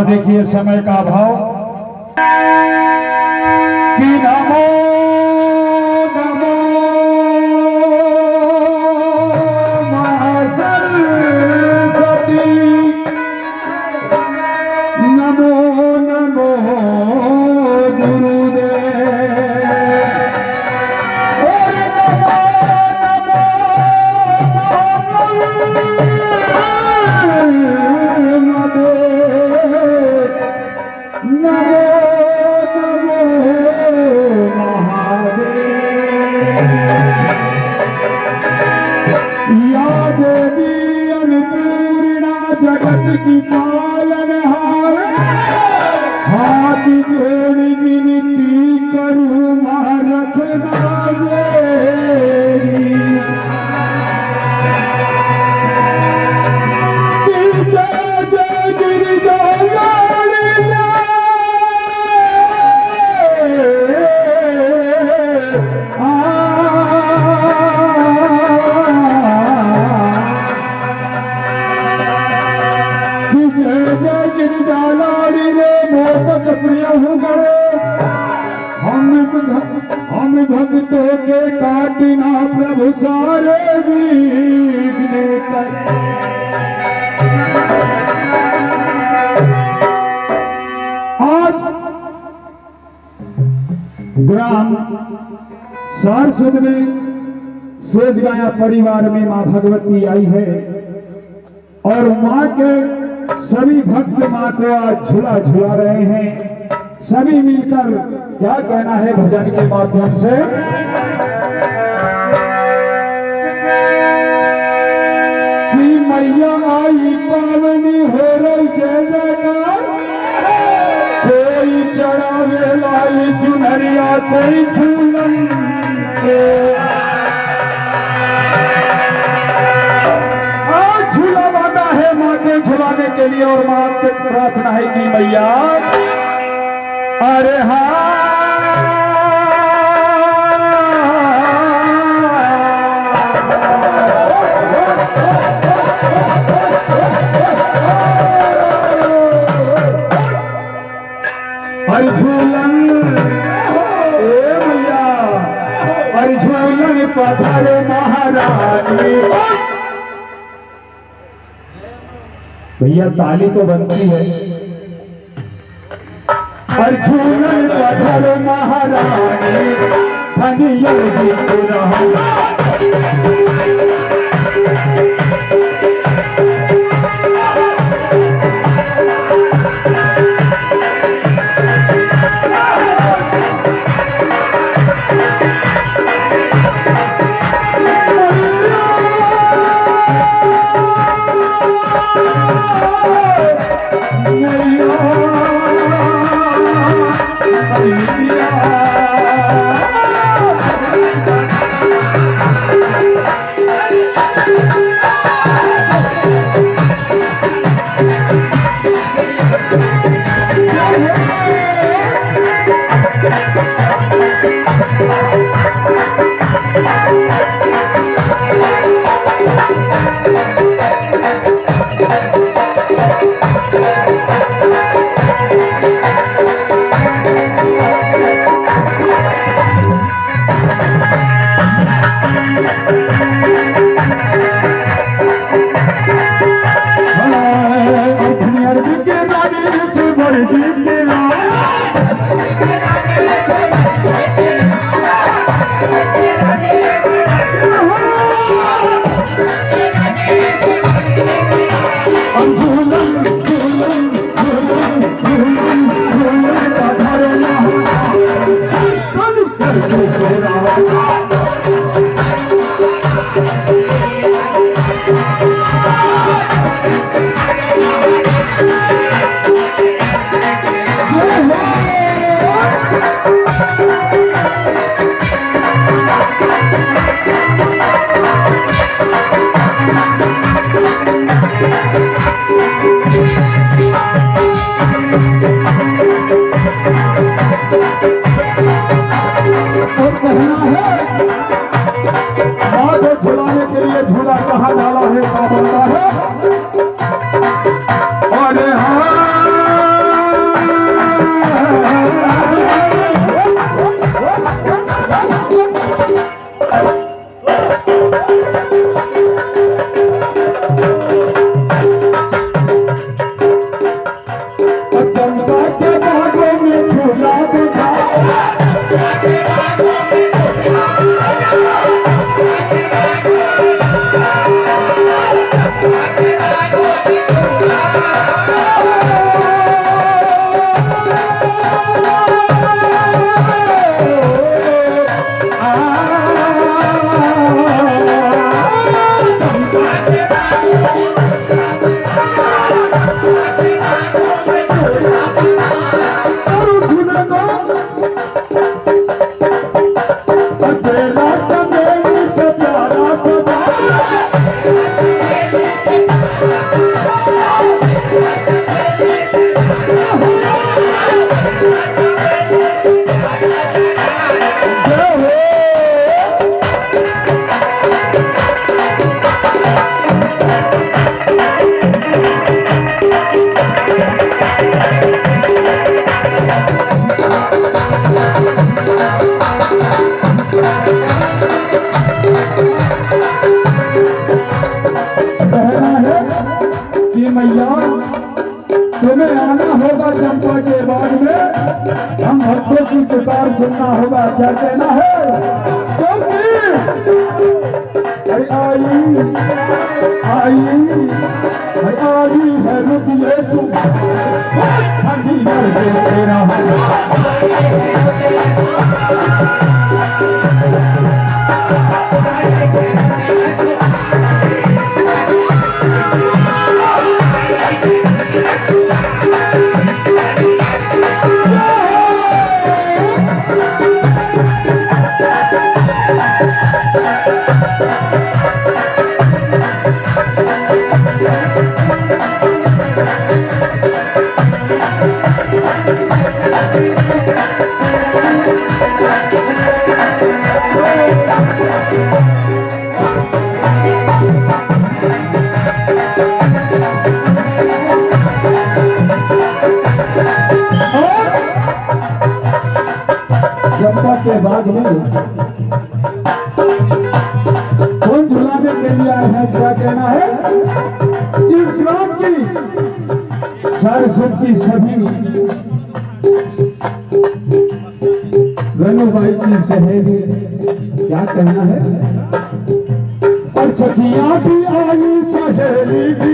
देखिए समय का भाव कि नमो नमो सरस्वती नमो नमो जगत की पालनहार हाथ जोड़ विनती करूं रखना मेरी जय जय गिरिजा हम भक्तों के काटिना प्रभु सारे विघ्न आज ग्राम सारस्वत में शेष गाया परिवार में मां भगवती आई है और मां के सभी भक्त मां को आज झूला झूला रहे हैं। सभी मिलकर क्या कहना है भजन के माध्यम से कि मैया आई पावनी हो रही जय जयकार कोई चढ़ावे लाई चुनरिया कोई फूलन आज झूला बांधा है माँ के झुलाने के लिए और माँ से प्रार्थना है कि मैया अरे झूलन भैया झूलन पधारे महारानी भैया ताली तो बनती है झूलन पधारे महारानी धनिया जी तुम्हें आना होगा चंपा के बाग में, हम भक्तों की पुकार सुनना होगा। क्या कहना है? आई आई है रुकिए तुम तेरा चंपा के बाग में कौन झुलाने के लिए आए हैं? क्या कहना है? इस ग्राम की सरस्वती की सभी रनुबाई की सहेली, क्या कहना है? और सखियां भी आई सहेली भी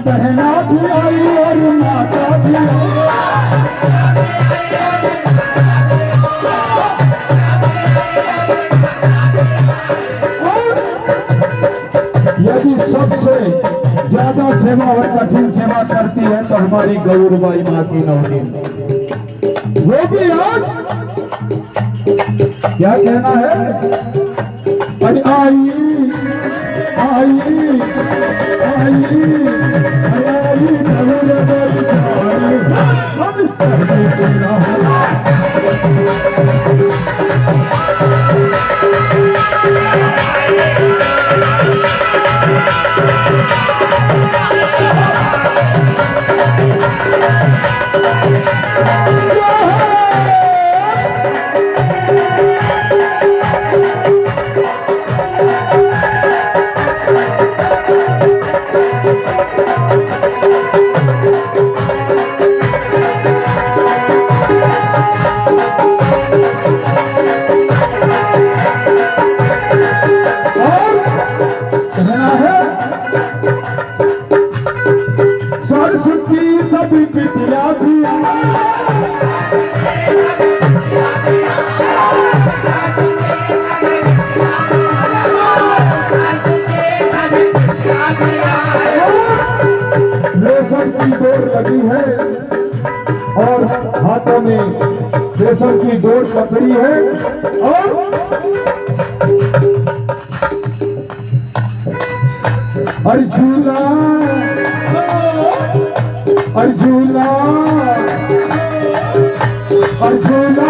बहना भी आई और माता भी यदि सबसे ज्यादा सेवा और कठिन सेवा करती है तो हमारी गौरबाई माँ की नवनी, वो भी आज क्या कहना है? अरे आई सरस्वती सभी बिटिया भी रेशम की डोर लगी है और हाथों में रेशम की डोर पकड़ी है और अर्जुना अर्जुना अर्जुना